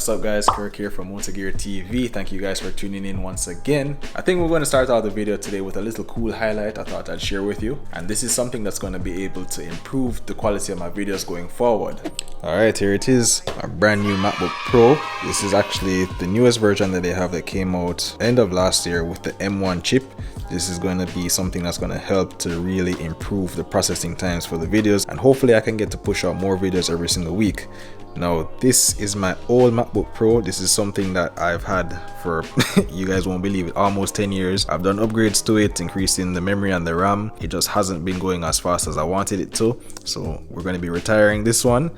What's up guys, Kirk here from MotoGear TV. Thank you guys for tuning in once again. I think we're going to start out the video today with a little cool highlight I thought I'd share with you. And this is something that's going to be able to improve the quality of my videos going forward. Alright, here it is, a brand new MacBook Pro. This is actually the newest version that they have that came out end of last year with the M1 chip. This is going to be something that's going to help to really improve the processing times for the videos, and hopefully I can get to push out more videos every single week. Now, this is my old MacBook Pro. This is something that I've had for, you guys won't believe it, almost 10 years. I've done upgrades to it, increasing the memory and the RAM. It just hasn't been going as fast as I wanted it to. So we're going to be retiring this one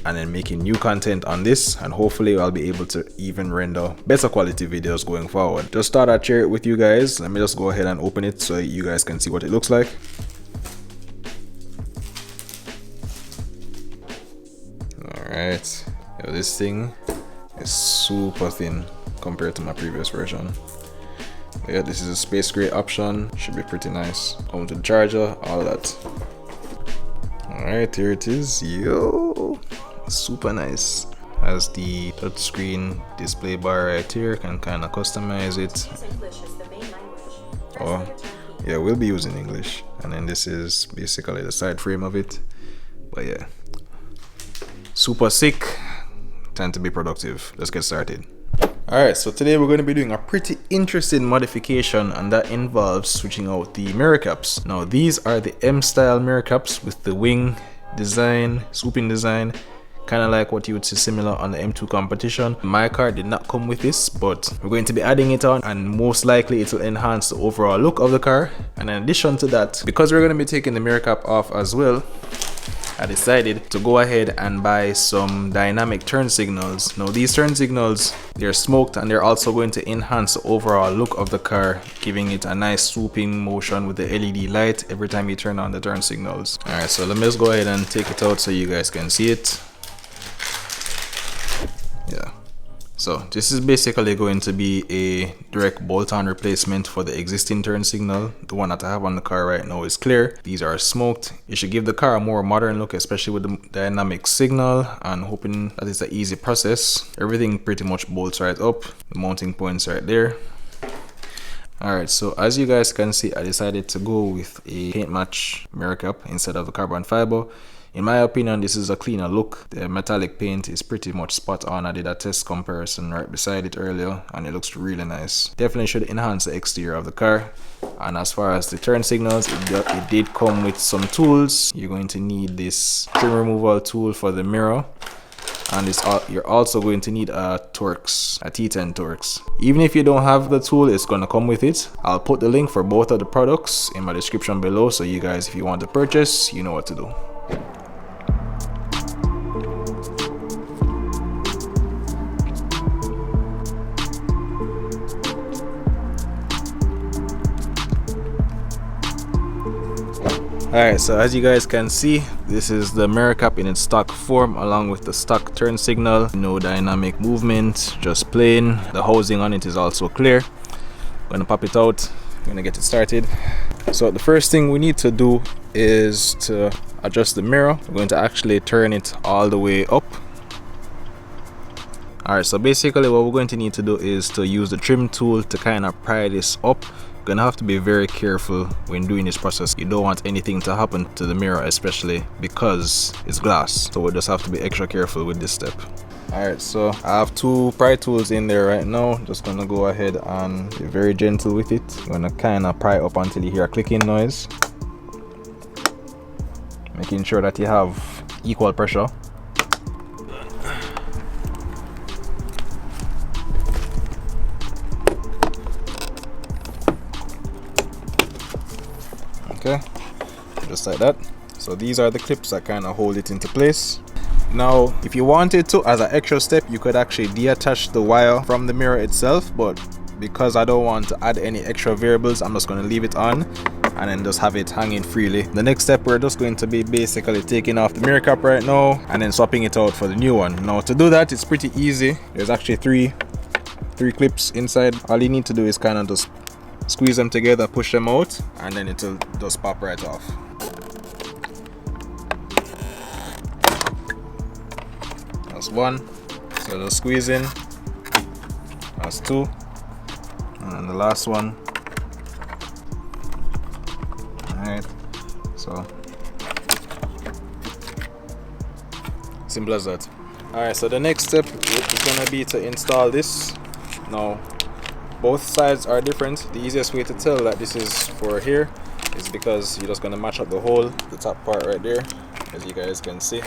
and then making new content on this, and hopefully I'll be able to even render better quality videos going forward. Just thought I'd share it with you guys. Let me just go ahead and open it so you guys can see what it looks like. Alright, this thing is super thin compared to my previous version. Yeah, this is a space gray option, should be pretty nice. Come to the charger, all that. Alright, here it is. Yo, super nice. Has the touchscreen display bar right here, can kind of customize it. Oh yeah, we'll be using English. And then this is basically the side frame of it. But yeah, super sick. Time to be productive. Let's get started. Alright, so today we're going to be doing a pretty interesting modification, and that involves switching out the mirror caps. Now these are the M style mirror caps with the wing design, swooping design, kind of like what you would see similar on the M2 Competition. My car did not come with this, but we're going to be adding it on, and most likely it will enhance the overall look of the car. And in addition to that, because we're going to be taking the mirror cap off as well, I decided to go ahead and buy some dynamic turn signals. Now these turn signals, they're smoked and they're also going to enhance the overall look of the car, giving it a nice swooping motion with the LED light every time you turn on the turn signals. Alright, so let me just go ahead and take it out so you guys can see it. Yeah. So this is basically going to be a direct bolt-on replacement for the existing turn signal. The one that I have on the car right now is clear. These are smoked. It should give the car a more modern look, especially with the dynamic signal, and hoping that it's an easy process. Everything pretty much bolts right up. The mounting points right there. Alright, so as you guys can see, I decided to go with a paint match mirror cap instead of the carbon fiber. In my opinion, this is a cleaner look. The metallic paint is pretty much spot on. I did a test comparison right beside it earlier and it looks really nice. Definitely should enhance the exterior of the car. And as far as the turn signals, it did come with some tools. You're going to need this trim removal tool for the mirror. And you're also going to need a Torx, a T10 Torx. Even if you don't have the tool, it's going to come with it. I'll put the link for both of the products in my description below, so you guys, if you want to purchase, you know what to do. Alright, so as you guys can see, this is the mirror cap in its stock form along with the stock turn signal. No dynamic movement, just plain. The housing on it is also clear. I'm gonna pop it out, I'm gonna get it started. So the first thing we need to do is to adjust the mirror. We're going to actually turn it all the way up. Alright, so basically what we're going to need to do is to use the trim tool to kind of pry this up. Gonna have to be very careful when doing this process. You don't want anything to happen to the mirror, especially because it's glass, so we'll just have to be extra careful with this step. Alright, so I have two pry tools in there right now. Just gonna go ahead and be very gentle with it. I'm gonna kind of pry up until you hear a clicking noise, making sure that you have equal pressure. Okay, just like that. So these are the clips that kind of hold it into place. Now if you wanted to, as an extra step, you could actually detach the wire from the mirror itself, but because I don't want to add any extra variables, I'm just going to leave it on and then just have it hanging freely. The next step, we're just going to be basically taking off the mirror cap right now and then swapping it out for the new one. Now to do that, it's pretty easy. There's actually three clips inside. All you need to do is kind of just squeeze them together, push them out, and then it'll just pop right off. That's one. So just squeeze in. That's 2. And then the last one. Alright. So simple as that. Alright, so the next step is gonna be to install this. Now both sides are different. The easiest way to tell that this is for here is because you're just gonna match up the hole, the top part right there, as you guys can see,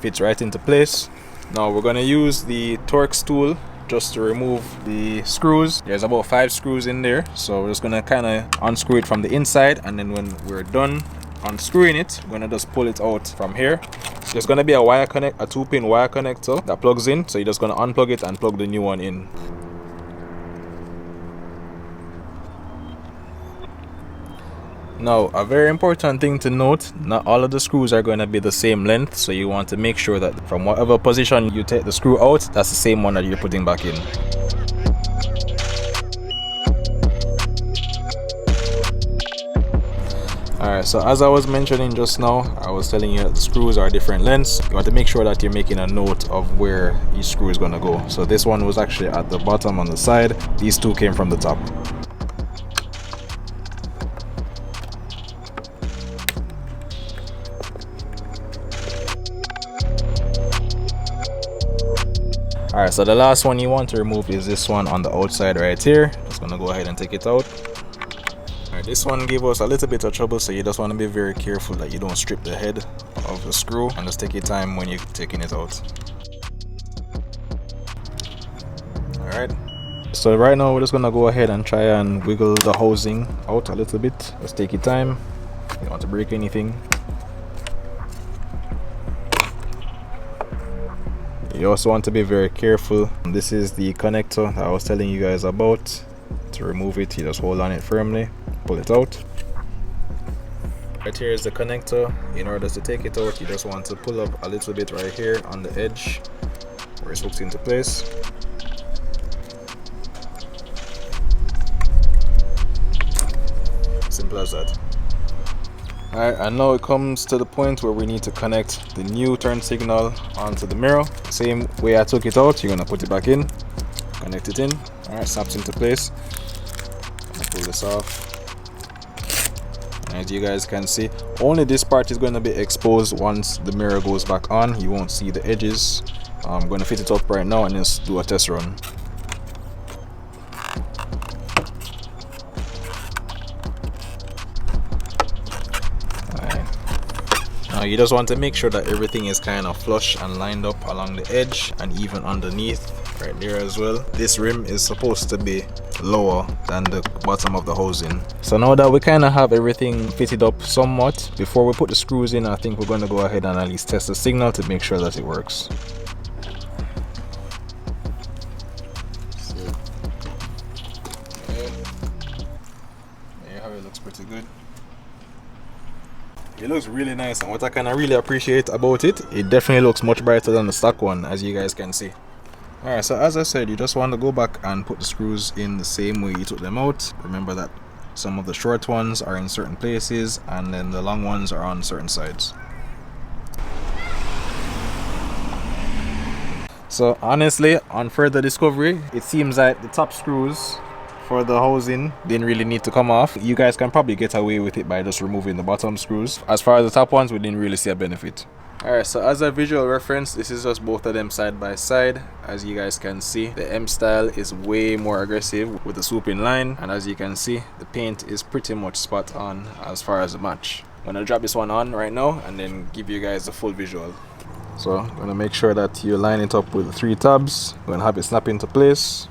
fits right into place. Now we're gonna use the Torx tool just to remove the screws. There's about 5 screws in there, so we're just gonna kind of unscrew it from the inside, and then when we're done unscrewing it, we're gonna just pull it out from here. There's gonna be a 2-pin wire connector that plugs in, so you're just gonna unplug it and plug the new one in. Now, a very important thing to note, not all of the screws are going to be the same length, so you want to make sure that from whatever position you take the screw out, that's the same one that you're putting back in. Alright, so as I was mentioning just now, I was telling you that the screws are different lengths. You want to make sure that you're making a note of where each screw is going to go. So this one was actually at the bottom on the side, these 2 came from the top. Alright, so the last one you want to remove is this one on the outside right here. Just gonna go ahead and take it out. Alright, this one gave us a little bit of trouble, so you just want to be very careful that you don't strip the head of the screw, and just take your time when you're taking it out. Alright, so right now we're just gonna go ahead and try and wiggle the housing out a little bit. Just take your time. You don't want to break anything. You also want to be very careful. This is the connector that I was telling you guys about. To remove it, you just hold on it firmly, pull it out. Right here is the connector. In order to take it out, you just want to pull up a little bit right here on the edge where it's hooked into place. Simple as that. Alright, and now it comes to the point where we need to connect the new turn signal onto the mirror. Same way I took it out, you're gonna put it back in, connect it in. Alright, snaps into place. Pull this off. As you guys can see, only this part is going to be exposed once the mirror goes back on. You won't see the edges. I'm going to fit it up right now and just do a test run. You just want to make sure that everything is kind of flush and lined up along the edge and even underneath right there as well. This rim is supposed to be lower than the bottom of the housing. So now that we kind of have everything fitted up somewhat, before we put the screws in, I think we're going to go ahead and at least test the signal to make sure that it works. There you have it, looks pretty good. It looks really nice, and what I kind of really appreciate about it, it definitely looks much brighter than the stock one, as you guys can see. Alright, so as I said, you just want to go back and put the screws in the same way you took them out. Remember that some of the short ones are in certain places and then the long ones are on certain sides. So honestly, on further discovery, it seems like the top screws for the housing didn't really need to come off. You guys can probably get away with it by just removing the bottom screws. As far as the top ones, we didn't really see a benefit. Alright, so as a visual reference, this is just both of them side by side. As you guys can see, the M style is way more aggressive with the swooping line, and as you can see, the paint is pretty much spot on as far as the match. I'm gonna drop this one on right now and then give you guys the full visual. So I'm gonna make sure that you line it up with the 3 tabs. I'm gonna have it snap into place.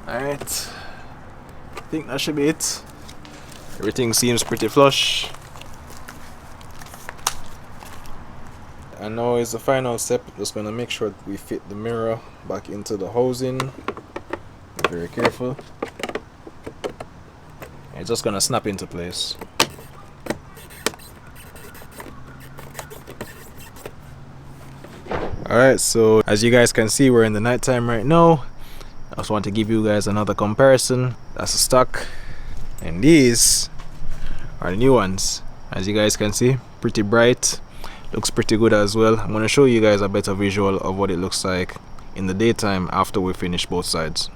Alright, I think that should be it. Everything seems pretty flush. And now is the final step. Just gonna make sure we fit the mirror back into the housing. Be very careful. It's just gonna snap into place. Alright, so as you guys can see, we're in the nighttime right now. I just want to give you guys another comparison. That's a stock, And these are the new ones. As you guys can see, pretty bright, looks pretty good as well. I'm going to show you guys a better visual of what it looks like in the daytime after we finish both sides.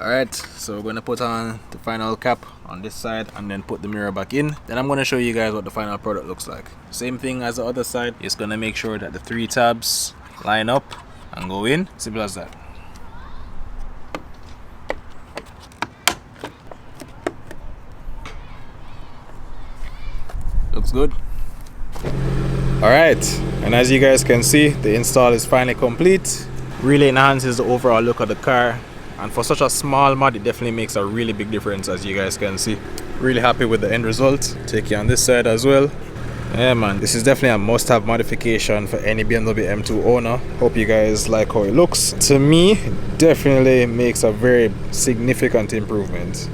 Alright, so we're going to put on the final cap on this side and then put the mirror back in. Then I'm going to show you guys what the final product looks like. Same thing as the other side. It's going to make sure that the 3 tabs line up and go in. Simple as that. Looks good. Alright, and as you guys can see, the install is finally complete. Really enhances the overall look of the car. And for such a small mod, it definitely makes a really big difference, as you guys can see. Really happy with the end result. Take you on this side as well. Yeah man, this is definitely a must-have modification for any BMW M2 owner. Hope you guys like how it looks. To me, definitely makes a very significant improvement.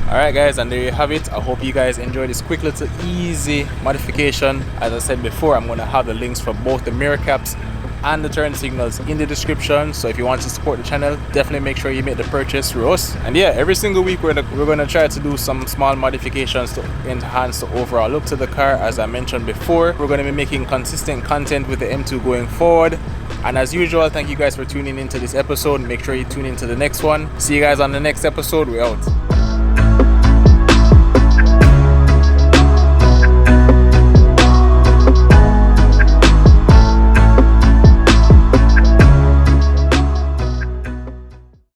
Alright guys, and there you have it. I hope you guys enjoyed this quick little easy modification. As I said before, I'm going to have the links for both the mirror caps and the turn signals in the description. So if you want to support the channel, definitely make sure you make the purchase through us. And yeah, every single week we're going to try to do some small modifications to enhance the overall look to the car. As I mentioned before, we're going to be making consistent content with the M2 going forward. And as usual, thank you guys for tuning into this episode. Make sure you tune into the next one. See you guys on the next episode. We're out.